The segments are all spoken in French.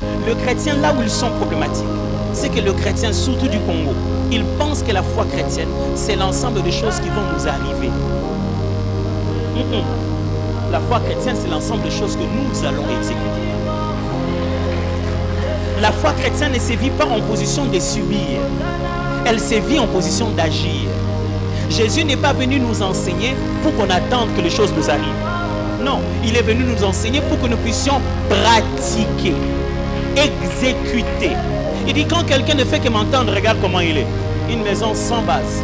Le chrétien, là où ils sont problématiques, c'est que le chrétien, surtout du Congo, il pense que la foi chrétienne, c'est l'ensemble des choses qui vont nous arriver. La foi chrétienne, c'est l'ensemble des choses que nous allons exécuter. La foi chrétienne ne se vit pas en position de subir. Elle se vit en position d'agir. Jésus n'est pas venu nous enseigner pour qu'on attende que les choses nous arrivent. Non, il est venu nous enseigner pour que nous puissions pratiquer, exécuter. Il dit quand quelqu'un ne fait que m'entendre, regarde comment il est. Une maison sans base.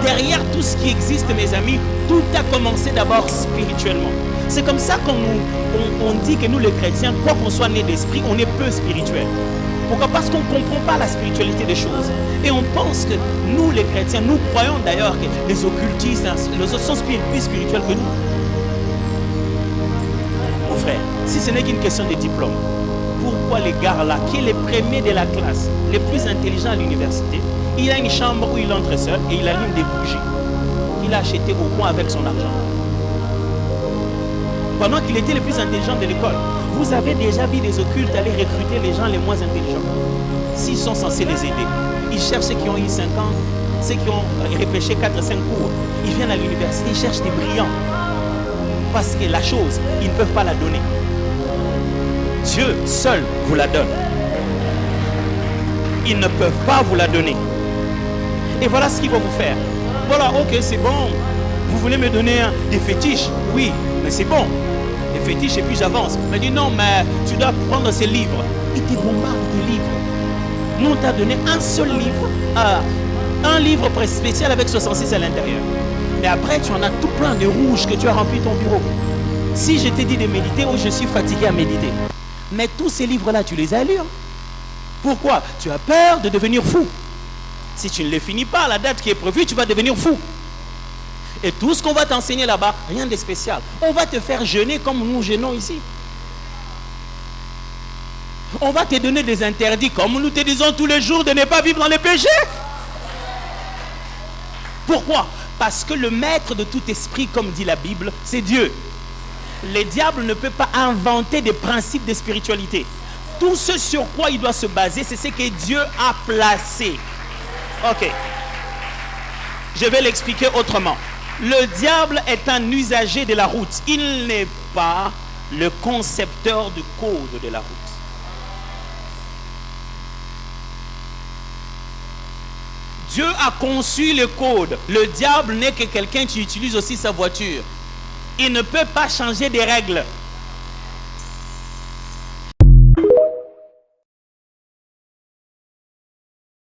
Derrière tout ce qui existe, mes amis, tout a commencé d'abord spirituellement. C'est comme ça qu'on dit que nous les chrétiens, quoi qu'on soit né d'esprit, on est peu spirituel. Pourquoi? Parce qu'on ne comprend pas la spiritualité des choses. Et on pense que nous les chrétiens, nous croyons d'ailleurs que les occultistes, les autres sont plus spirituels que nous. Mon frère, si ce n'est qu'une question de diplôme, pourquoi les gars là, qui est le premier de la classe, les plus intelligents à l'université, il a une chambre où il entre seul et il allume des bougies qu'il a achetées au coin avec son argent. Pendant qu'il était le plus intelligent de l'école, vous avez déjà vu des occultes aller recruter les gens les moins intelligents. S'ils sont censés les aider, ils cherchent ceux qui ont eu 5 ans, ceux qui ont repêché 4 ou 5 cours. Ils viennent à l'université, ils cherchent des brillants. Parce que la chose, ils ne peuvent pas la donner. Dieu seul vous la donne. Ils ne peuvent pas vous la donner. Et voilà ce qu'il va vous faire. Voilà, ok, c'est bon. Vous voulez me donner des fétiches? Oui, mais c'est bon. Des fétiches et puis j'avance. Il me dit non, mais tu dois prendre ces livres. Il te bombarde de livres. Nous, on t'a donné un seul livre. Un livre spécial avec 66 à l'intérieur. Mais après, tu en as tout plein de rouges que tu as rempli ton bureau. Si je t'ai dit de méditer, oh, je suis fatigué à méditer. Mais tous ces livres-là, tu les as lus. Pourquoi? Tu as peur de devenir fou. Si tu ne les finis pas à la date qui est prévue, tu vas devenir fou. Et tout ce qu'on va t'enseigner là-bas, rien de spécial. On va te faire jeûner comme nous jeûnons ici. On va te donner des interdits comme nous te disons tous les jours de ne pas vivre dans les péchés. Pourquoi? Parce que le maître de tout esprit, comme dit la Bible, c'est Dieu. Le diable ne peut pas inventer des principes de spiritualité. Tout ce sur quoi il doit se baser, c'est ce que Dieu a placé. Ok. Je vais l'expliquer autrement. Le diable est un usager de la route. Il n'est pas le concepteur du code de la route. Dieu a conçu le code. Le diable n'est que quelqu'un qui utilise aussi sa voiture. Il ne peut pas changer des règles.